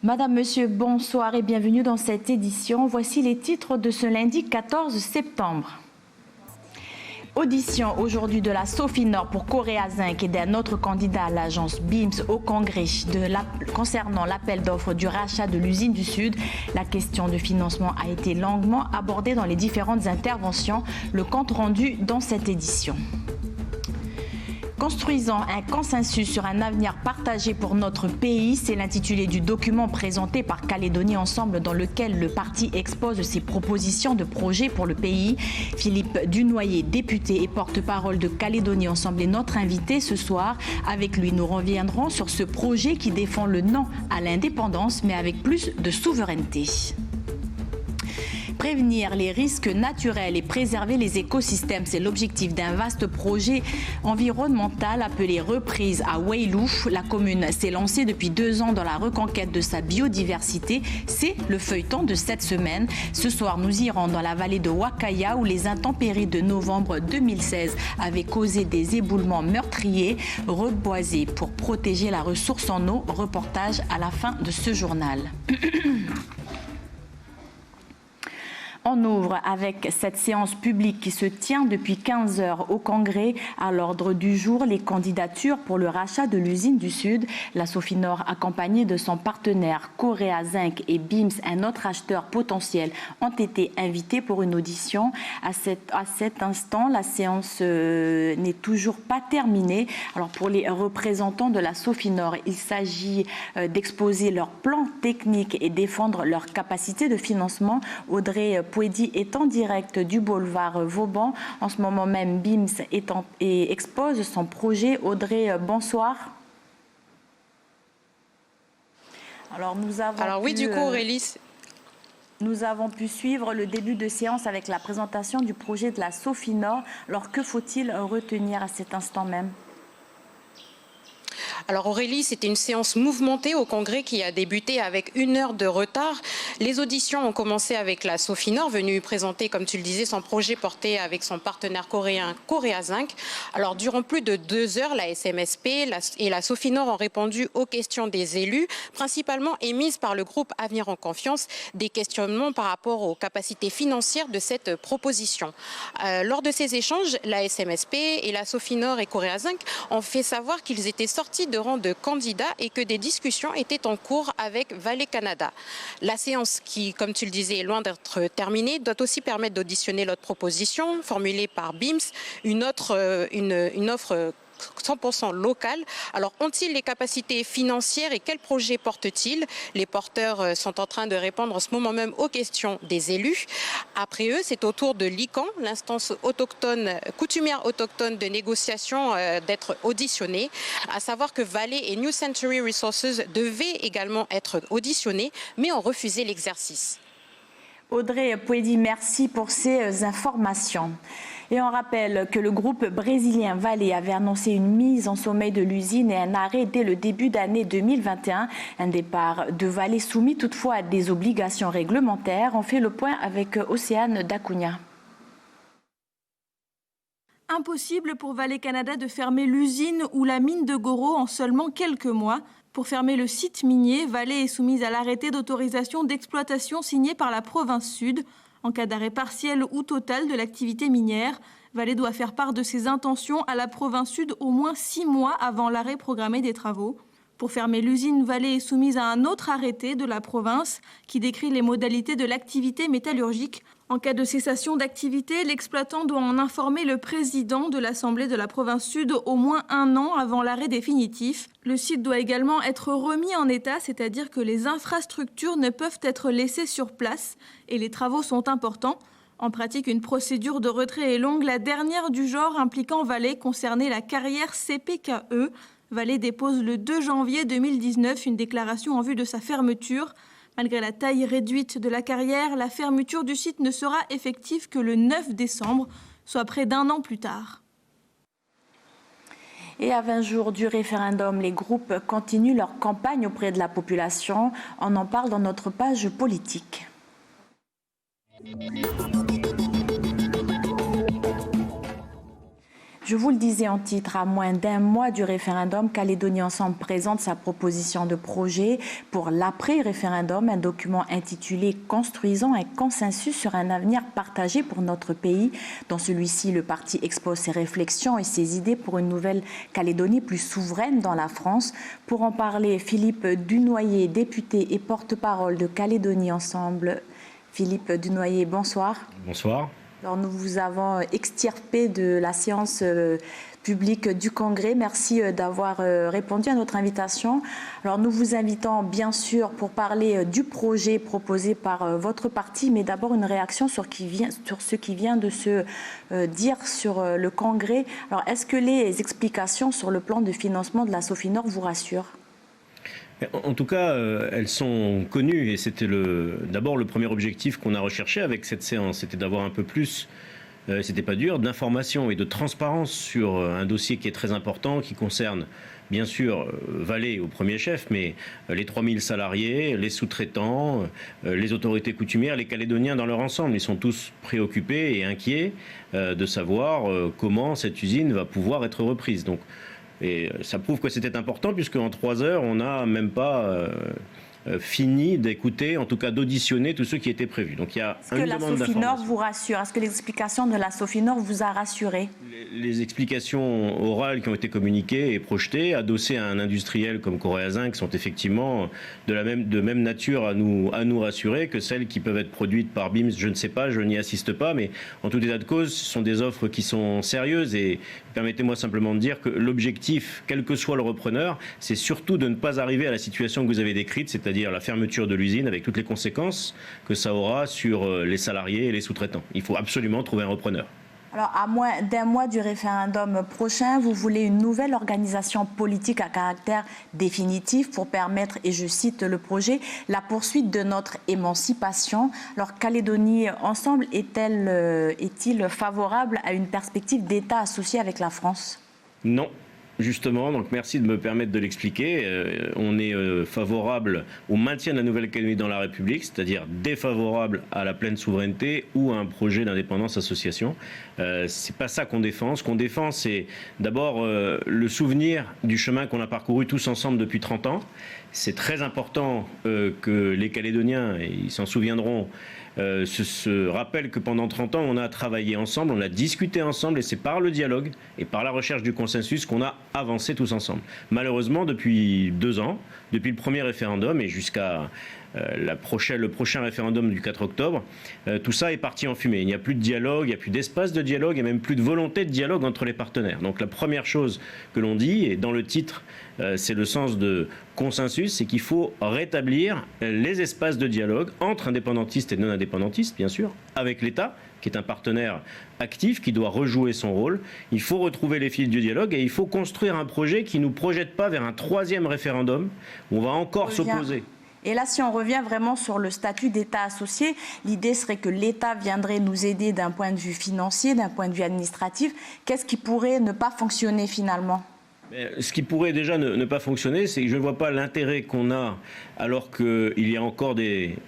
Madame, Monsieur, bonsoir et bienvenue dans cette édition. Voici les titres de ce lundi 14 septembre. Audition aujourd'hui de la Sofinor pour Korea Zinc et d'un autre candidat à l'agence BIMS au Congrès concernant l'appel d'offres du rachat de l'usine du Sud. La question de financement a été longuement abordée dans les différentes interventions. Le compte rendu dans cette édition. Construisant un consensus sur un avenir partagé pour notre pays, c'est l'intitulé du document présenté par Calédonie Ensemble dans lequel le parti expose ses propositions de projets pour le pays. Philippe Dunoyer, député et porte-parole de Calédonie Ensemble, est notre invité ce soir. Avec lui, nous reviendrons sur ce projet qui défend le non à l'indépendance, mais avec plus de souveraineté. Prévenir les risques naturels et préserver les écosystèmes, c'est l'objectif d'un vaste projet environnemental appelé Reprise à Wailou. La commune s'est lancée depuis 2 ans dans la reconquête de sa biodiversité. C'est le feuilleton de cette semaine. Ce soir, nous irons dans la vallée de Wakaya où les intempéries de novembre 2016 avaient causé des éboulements meurtriers. Reboiser pour protéger la ressource en eau. Reportage à la fin de ce journal. On ouvre avec cette séance publique qui se tient depuis 15 heures au Congrès. À l'ordre du jour, les candidatures pour le rachat de l'usine du Sud. La Sofinor, accompagnée de son partenaire Korea Zinc et BIMS, un autre acheteur potentiel, ont été invités pour une audition. À cet instant, la séance n'est toujours pas terminée. Alors pour les représentants de la Sofinor, il s'agit d'exposer leur plan technique et défendre leur capacité de financement. Audrey Pouedi est en direct du boulevard Vauban. En ce moment même, BIMS expose son projet. Audrey, bonsoir. Alors oui, du coup, Aurélie, nous avons pu suivre le début de séance avec la présentation du projet de la Sofinor. Alors que faut-il retenir à cet instant même ? Alors Aurélie, c'était une séance mouvementée au Congrès qui a débuté avec 1 heure de retard. Les auditions ont commencé avec la Sofinor, venue présenter, comme tu le disais, son projet porté avec son partenaire coréen Korea Zinc. Alors durant plus de 2 heures, la SMSP et la Sofinor ont répondu aux questions des élus, principalement émises par le groupe Avenir en Confiance, des questionnements par rapport aux capacités financières de cette proposition. Lors de ces échanges, la SMSP et la Sofinor et Korea Zinc ont fait savoir qu'ils étaient sortis de rang de candidats et que des discussions étaient en cours avec Valley Canada. La séance qui, comme tu le disais, est loin d'être terminée, doit aussi permettre d'auditionner l'autre proposition formulée par BIMS, une offre 100% local. Alors, ont-ils les capacités financières et quels projets portent-ils? Les porteurs sont en train de répondre en ce moment même aux questions des élus. Après eux, c'est au tour de l'ICAN, l'instance coutumière autochtone de négociation, d'être auditionnée. À savoir que Valley et New Century Resources devaient également être auditionnés, mais ont refusé l'exercice. Audrey Pouedi, merci pour ces informations. Et on rappelle que le groupe brésilien Vale avait annoncé une mise en sommeil de l'usine et un arrêt dès le début d'année 2021. Un départ de Vale soumis toutefois à des obligations réglementaires. On fait le point avec Océane Dacunha. Impossible pour Vale Canada de fermer l'usine ou la mine de Goro en seulement quelques mois. Pour fermer le site minier, Vale est soumise à l'arrêté d'autorisation d'exploitation signé par la province Sud. En cas d'arrêt partiel ou total de l'activité minière, Vale doit faire part de ses intentions à la province Sud au moins 6 mois avant l'arrêt programmé des travaux. Pour fermer l'usine, Vale est soumise à un autre arrêté de la province qui décrit les modalités de l'activité métallurgique. En cas de cessation d'activité, l'exploitant doit en informer le président de l'Assemblée de la province Sud au moins 1 an avant l'arrêt définitif. Le site doit également être remis en état, c'est-à-dire que les infrastructures ne peuvent être laissées sur place et les travaux sont importants. En pratique, une procédure de retrait est longue. La dernière du genre impliquant Vale concernait la carrière CPKE. Vale dépose le 2 janvier 2019 une déclaration en vue de sa fermeture. Malgré la taille réduite de la carrière, la fermeture du site ne sera effective que le 9 décembre, soit près d'1 an plus tard. Et à 20 jours du référendum, les groupes continuent leur campagne auprès de la population. On en parle dans notre page politique. Je vous le disais en titre, à moins d'un mois du référendum, Calédonie Ensemble présente sa proposition de projet pour l'après-référendum, un document intitulé « Construisons un consensus sur un avenir partagé pour notre pays ». Dans celui-ci, le parti expose ses réflexions et ses idées pour une nouvelle Calédonie plus souveraine dans la France. Pour en parler, Philippe Dunoyer, député et porte-parole de Calédonie Ensemble. Philippe Dunoyer, bonsoir. Bonsoir. Alors, nous vous avons extirpé de la séance publique du Congrès. Merci d'avoir répondu à notre invitation. Alors, nous vous invitons bien sûr pour parler du projet proposé par votre parti, mais d'abord une réaction sur ce qui vient de se dire sur le Congrès. Alors, est-ce que les explications sur le plan de financement de la Sofinor vous rassurent ? En tout cas, elles sont connues et c'était d'abord le premier objectif qu'on a recherché avec cette séance, c'était d'avoir un peu plus, c'était pas dur, d'informations et de transparence sur un dossier qui est très important, qui concerne bien sûr Valais au premier chef, mais les 3000 salariés, les sous-traitants, les autorités coutumières, les Calédoniens dans leur ensemble. Ils sont tous préoccupés et inquiets de savoir comment cette usine va pouvoir être reprise. Donc, et ça prouve que c'était important puisque en 3 heures, on n'a même pas fini d'écouter, en tout cas d'auditionner tous ceux qui étaient prévus. Donc il y a une demande d'information. Est-ce que la Sofinor vous rassure ? Est-ce que l'explication de la Sofinor vous a rassuré ? Les explications orales qui ont été communiquées et projetées, adossées à un industriel comme Correa Zinc, sont effectivement de même nature à nous rassurer que celles qui peuvent être produites par BIMS. Je ne sais pas, je n'y assiste pas, mais en tout état de cause, ce sont des offres qui sont sérieuses et permettez-moi simplement de dire que l'objectif, quel que soit le repreneur, c'est surtout de ne pas arriver à la situation que vous avez décrite, c'est-à-dire la fermeture de l'usine avec toutes les conséquences que ça aura sur les salariés et les sous-traitants. Il faut absolument trouver un repreneur. Alors, à moins d'un mois du référendum prochain, vous voulez une nouvelle organisation politique à caractère définitif pour permettre, et je cite le projet, la poursuite de notre émancipation. Alors, Calédonie Ensemble est-il favorable à une perspective d'État associé avec la France ? Non. Justement, donc merci de me permettre de l'expliquer. On est favorable au maintien de la Nouvelle-Calédonie dans la République, c'est-à-dire défavorable à la pleine souveraineté ou à un projet d'indépendance association. C'est pas ça qu'on défend. Ce qu'on défend, c'est d'abord le souvenir du chemin qu'on a parcouru tous ensemble depuis 30 ans. C'est très important que les Calédoniens, et ils s'en souviendront, se rappellent que pendant 30 ans, on a travaillé ensemble, on a discuté ensemble, et c'est par le dialogue et par la recherche du consensus qu'on a avancé tous ensemble. Malheureusement, depuis 2 ans, depuis le premier référendum et jusqu'à le prochain référendum du 4 octobre, tout ça est parti en fumée. Il n'y a plus de dialogue, il n'y a plus d'espace de dialogue et même plus de volonté de dialogue entre les partenaires. Donc la première chose que l'on dit, et dans le titre, c'est le sens de consensus, c'est qu'il faut rétablir les espaces de dialogue entre indépendantistes et non-indépendantistes, bien sûr, avec l'État, qui est un partenaire actif, qui doit rejouer son rôle. Il faut retrouver les fils du dialogue et il faut construire un projet qui ne nous projette pas vers un 3e référendum où on va encore s'opposer. Et là, si on revient vraiment sur le statut d'État associé, l'idée serait que l'État viendrait nous aider d'un point de vue financier, d'un point de vue administratif. Qu'est-ce qui pourrait ne pas fonctionner finalement ? Ce qui pourrait déjà ne pas fonctionner, c'est que je ne vois pas l'intérêt qu'on a, alors qu'il y a encore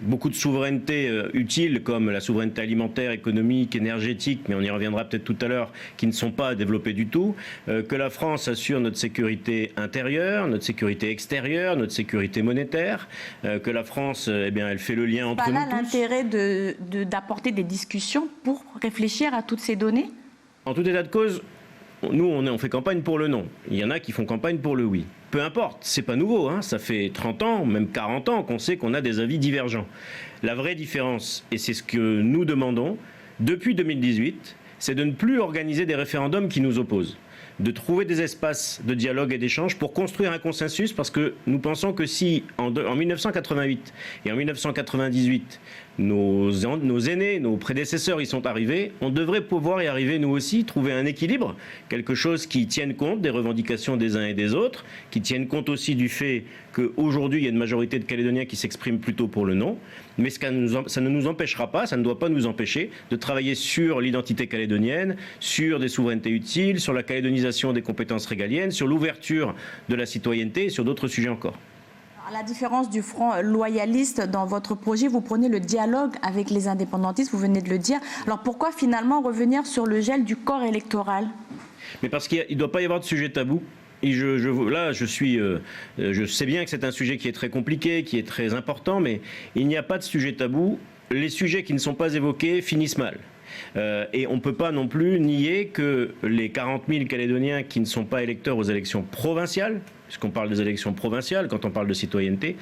beaucoup de souverainetés utiles, comme la souveraineté alimentaire, économique, énergétique, mais on y reviendra peut-être tout à l'heure, qui ne sont pas développées du tout, que la France assure notre sécurité intérieure, notre sécurité extérieure, notre sécurité monétaire, que la France, elle fait le lien entre nous tous. Pas là l'intérêt d'apporter des discussions pour réfléchir à toutes ces données ? En tout état de cause, nous, on fait campagne pour le non. Il y en a qui font campagne pour le oui. Peu importe, c'est pas nouveau, hein. Ça fait 30 ans, même 40 ans qu'on sait qu'on a des avis divergents. La vraie différence, et c'est ce que nous demandons, depuis 2018, c'est de ne plus organiser des référendums qui nous opposent. De trouver des espaces de dialogue et d'échange pour construire un consensus, parce que nous pensons que si, en 1988 et en 1998, nos aînés, nos prédécesseurs y sont arrivés, on devrait pouvoir y arriver nous aussi, trouver un équilibre, quelque chose qui tienne compte des revendications des uns et des autres, qui tienne compte aussi du fait qu'aujourd'hui il y a une majorité de Calédoniens qui s'expriment plutôt pour le non, mais ça ne nous empêchera pas, ça ne doit pas nous empêcher de travailler sur l'identité calédonienne, sur des souverainetés utiles, sur la calédonisation des compétences régaliennes, sur l'ouverture de la citoyenneté et sur d'autres sujets encore. À la différence du Front loyaliste, dans votre projet, vous prenez le dialogue avec les indépendantistes, vous venez de le dire. Alors pourquoi finalement revenir sur le gel du corps électoral? Mais parce qu'il ne doit pas y avoir de sujet tabou. Et je sais bien que c'est un sujet qui est très compliqué, qui est très important, mais il n'y a pas de sujet tabou. Les sujets qui ne sont pas évoqués finissent mal. Et on ne peut pas non plus nier que les 40 000 Calédoniens qui ne sont pas électeurs aux élections provinciales, puisqu'on parle des élections provinciales quand on parle de citoyenneté,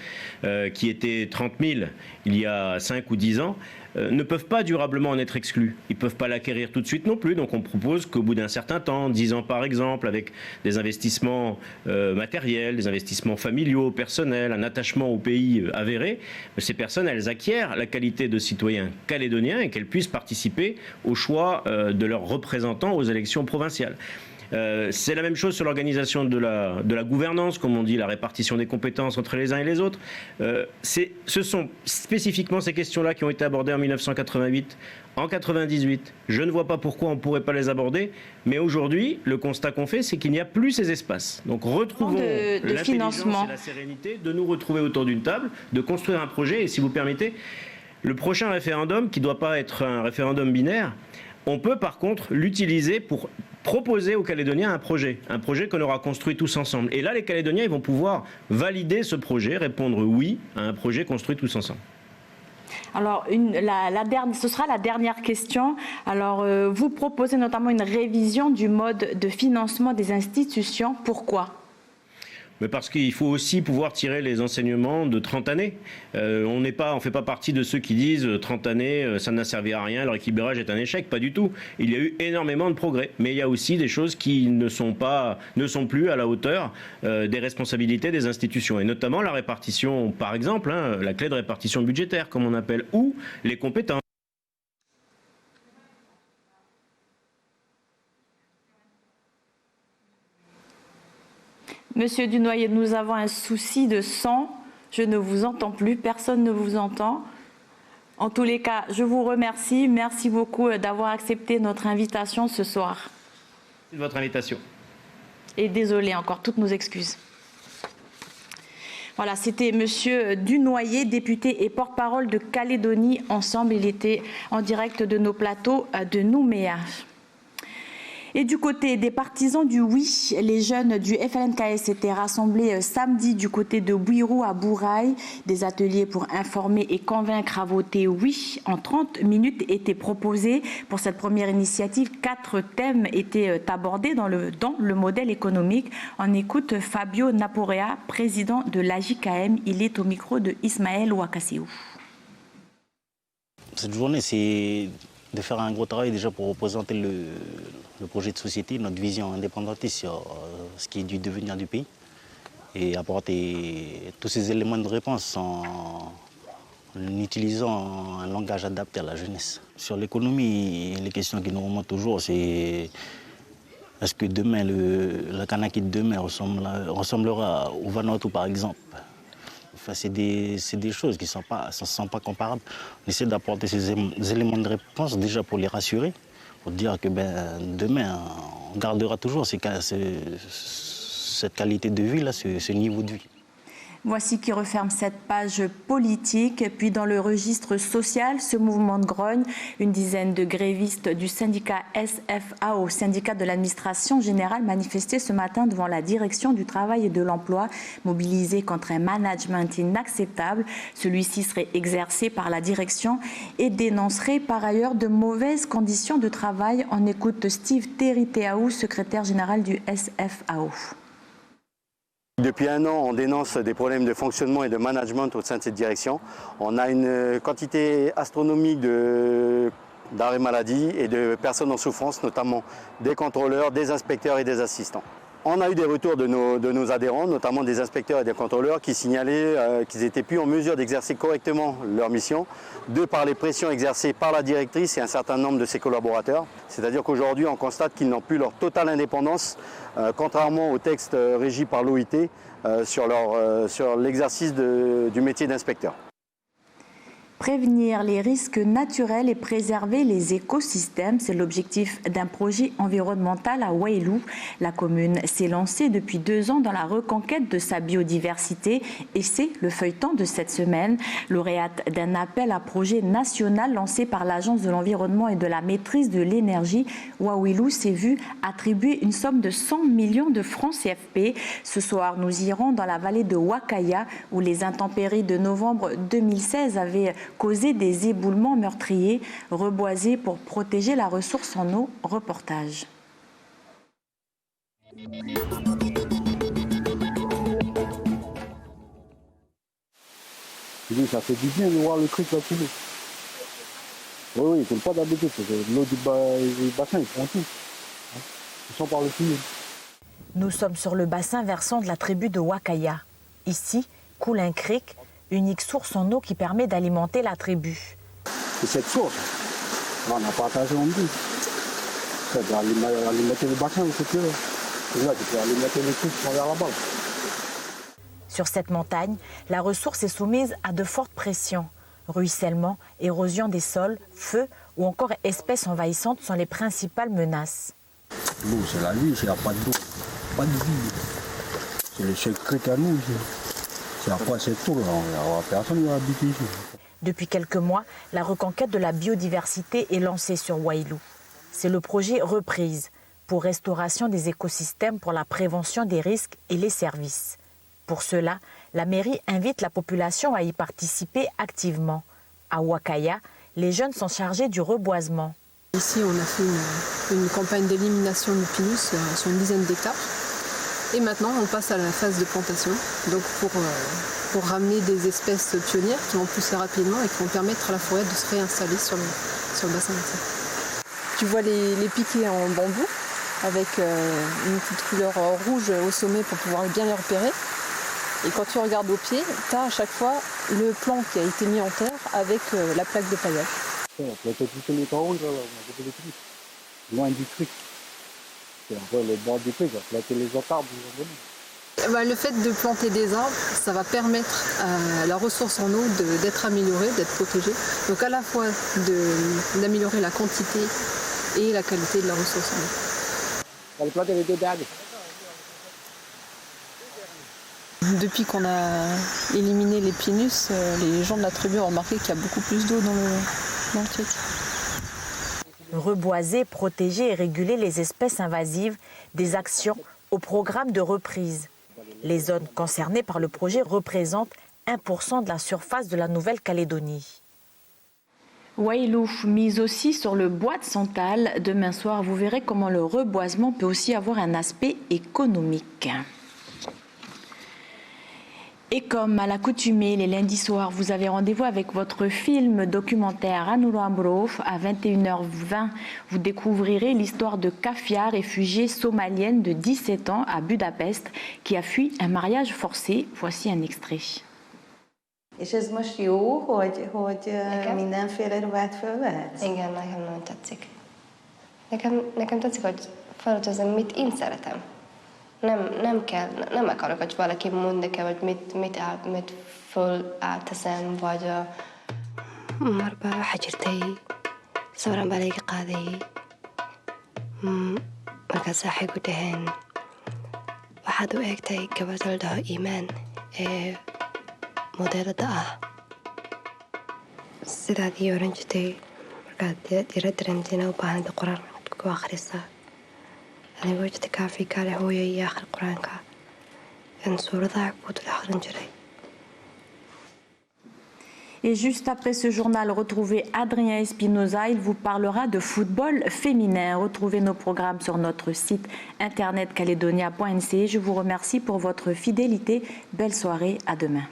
qui étaient 30 000 il y a 5 ou 10 ans, ne peuvent pas durablement en être exclus. Ils ne peuvent pas l'acquérir tout de suite non plus. Donc on propose qu'au bout d'un certain temps, 10 ans par exemple, avec des investissements matériels, des investissements familiaux, personnels, un attachement au pays avéré, ces personnes, elles acquièrent la qualité de citoyens calédoniens et qu'elles puissent participer au choix de leurs représentants aux élections provinciales. C'est la même chose sur l'organisation de la gouvernance, comme on dit, la répartition des compétences entre les uns et les autres. Ce sont spécifiquement ces questions-là qui ont été abordées en 1988, en 1998. Je ne vois pas pourquoi on ne pourrait pas les aborder, mais aujourd'hui, le constat qu'on fait, c'est qu'il n'y a plus ces espaces. Donc retrouvons l'intelligence et la sérénité de nous retrouver autour d'une table, de construire un projet, et si vous permettez, le prochain référendum, qui ne doit pas être un référendum binaire, on peut par contre l'utiliser pour proposer aux Calédoniens un projet qu'on aura construit tous ensemble. Et là, les Calédoniens, ils vont pouvoir valider ce projet, répondre oui à un projet construit tous ensemble. Alors, ce sera la dernière question. Alors, vous proposez notamment une révision du mode de financement des institutions. Pourquoi ? Mais parce qu'il faut aussi pouvoir tirer les enseignements de 30 années. On ne fait pas partie de ceux qui disent 30 années, ça n'a servi à rien, le rééquilibrage est un échec. Pas du tout. Il y a eu énormément de progrès. Mais il y a aussi des choses qui ne sont plus à la hauteur des responsabilités des institutions. Et notamment la répartition, par exemple, la clé de répartition budgétaire, comme on appelle, ou les compétences. Monsieur Dunoyer, nous avons un souci de son. Je ne vous entends plus, personne ne vous entend. En tous les cas, je vous remercie. Merci beaucoup d'avoir accepté notre invitation ce soir. C'est votre invitation. Et désolé encore, toutes nos excuses. Voilà, c'était Monsieur Dunoyer, député et porte-parole de Calédonie Ensemble. Il était en direct de nos plateaux de Nouméa. Et du côté des partisans du oui, les jeunes du FLNKS étaient rassemblés samedi du côté de Bouirou à Bourail. Des ateliers pour informer et convaincre à voter oui en 30 minutes étaient proposés. Pour cette première initiative, 4 thèmes étaient abordés dans le modèle économique. On écoute Fabio Naporea, président de l'AJKM. Il est au micro de Ismaël Ouakaseou. Cette journée, c'est de faire un gros travail déjà pour représenter le projet de société, notre vision indépendantiste sur ce qui est du devenir du pays et apporter tous ces éléments de réponse en utilisant un langage adapté à la jeunesse. Sur l'économie, les questions qui nous remontent toujours, c'est est-ce que demain, le Kanaki de demain ressemblera au Vanuatu par exemple? Enfin, c'est des choses qui ne sont pas comparables. On essaie d'apporter ces éléments de réponse déjà pour les rassurer, pour dire que demain, on gardera toujours cette qualité de vie, là, ce niveau de vie. Voici qui referme cette page politique. Puis dans le registre social, ce mouvement de grogne, une dizaine de grévistes du syndicat SFAO, syndicat de l'administration générale, manifestaient ce matin devant la direction du travail et de l'emploi, mobilisés contre un management inacceptable. Celui-ci serait exercé par la direction et dénoncerait par ailleurs de mauvaises conditions de travail. On écoute Steve Teriteaou, secrétaire général du SFAO. Depuis un an, on dénonce des problèmes de fonctionnement et de management au sein de cette direction. On a une quantité astronomique d'arrêts maladie et de personnes en souffrance, notamment des contrôleurs, des inspecteurs et des assistants. On a eu des retours de nos adhérents, notamment des inspecteurs et des contrôleurs qui signalaient qu'ils n'étaient plus en mesure d'exercer correctement leur mission, de par les pressions exercées par la directrice et un certain nombre de ses collaborateurs. C'est-à-dire qu'aujourd'hui, on constate qu'ils n'ont plus leur totale indépendance, contrairement aux textes régis par l'OIT sur l'exercice du métier d'inspecteur. Prévenir les risques naturels et préserver les écosystèmes, c'est l'objectif d'un projet environnemental à Wailou. La commune s'est lancée depuis 2 ans dans la reconquête de sa biodiversité et c'est le feuilleton de cette semaine. Lauréate d'un appel à projet national lancé par l'Agence de l'environnement et de la maîtrise de l'énergie, Wailou s'est vu attribuer une somme de 100 millions de francs CFP. Ce soir, nous irons dans la vallée de Wakaya où les intempéries de novembre 2016 avaient causé des éboulements meurtriers, reboiser pour protéger la ressource en eau. Reportage. Ça fait du bien de voir le truc là couler. Oui, il ne faut pas d'habitude, parce que l'eau du bassin, ils font tout. Ils sont par le tuyau. Nous sommes sur le bassin versant de la tribu de Wakaya. Ici, coule un creek, unique source en eau qui permet d'alimenter la tribu. Et cette source, on n'a pas attendu en plus. Tu peux alimenter le bassin où tu veux. Et là, tu peux alimenter les trucs qui sont vers là-bas. Sur cette montagne, la ressource est soumise à de fortes pressions. Ruissellement, érosion des sols, feu ou encore espèces envahissantes sont les principales menaces. L'eau, c'est la vie, s'il n'y a pas d'eau, pas de vie. C'est le seul creek à nous. C'est après cette eau, personne ne va habiter ici. Depuis quelques mois, la reconquête de la biodiversité est lancée sur Wailou. C'est le projet Reprise pour restauration des écosystèmes pour la prévention des risques et les services. Pour cela, la mairie invite la population à y participer activement. À Wakaya, les jeunes sont chargés du reboisement. Ici, on a fait une campagne d'élimination du pinus sur une dizaine d'hectares. Et maintenant, on passe à la phase de plantation, donc pour ramener des espèces pionnières qui vont pousser rapidement et qui vont permettre à la forêt de se réinstaller sur le bassin. Tu vois les piquets en bambou avec une petite couleur rouge au sommet pour pouvoir bien les repérer. Et quand tu regardes au pied, tu as à chaque fois le plan qui a été mis en terre avec la plaque de paillage. On peut planter tous les carreaux, là, loin du truc. C'est un peu le bord du truc, on va planter les autres arbres. Le fait de planter des arbres, ça va permettre à la ressource en eau d'être améliorée, d'être protégée. Donc à la fois d'améliorer la quantité et la qualité de la ressource en eau. On va planter les deux derniers. Depuis qu'on a éliminé les pinus, les gens de la tribu ont remarqué qu'il y a beaucoup plus d'eau dans le creek. Reboiser, protéger et réguler les espèces invasives, des actions au programme de reprise. Les zones concernées par le projet représentent 1% de la surface de la Nouvelle-Calédonie. Wailou mise aussi sur le bois de santal. Demain soir, vous verrez comment le reboisement peut aussi avoir un aspect économique. Et comme à l'accoutumée, les lundis soirs, vous avez rendez-vous avec votre film documentaire Anurambrov. À 21h20, vous découvrirez l'histoire de Kafia, réfugiée somalienne de 17 ans à Budapest, qui a fui un mariage forcé. Voici un extrait. És ez most jó, hogy mindenféle ruhát fölvehetsz? Igen, nekem nagyon tetszik. Nekem tetszik, hogy felöltözöm, mit én szeretem. Nem akarok, hogy valaki mond nekem, hogy mit fölálteszem, vagy... Marba waxaa jirtay sawiraan baa layga qaaday. Markaasaa waxay ku dhaheen waxaad u eegtay gabadha la dhaho Iimaan ee modeelada ah. Sidaad ii oran jirtay markaad ira dareemtayna u baahnada quraan ku akhrisaa. Anigoo jirta kaafi kaale hooyo iyo akhri quraanka aan suuradaha ku dul akhrin jiray. Et juste après ce journal, retrouvez Adrien Espinoza. Il vous parlera de football féminin. Retrouvez nos programmes sur notre site internet caledonia.nc. Je vous remercie pour votre fidélité. Belle soirée, à demain.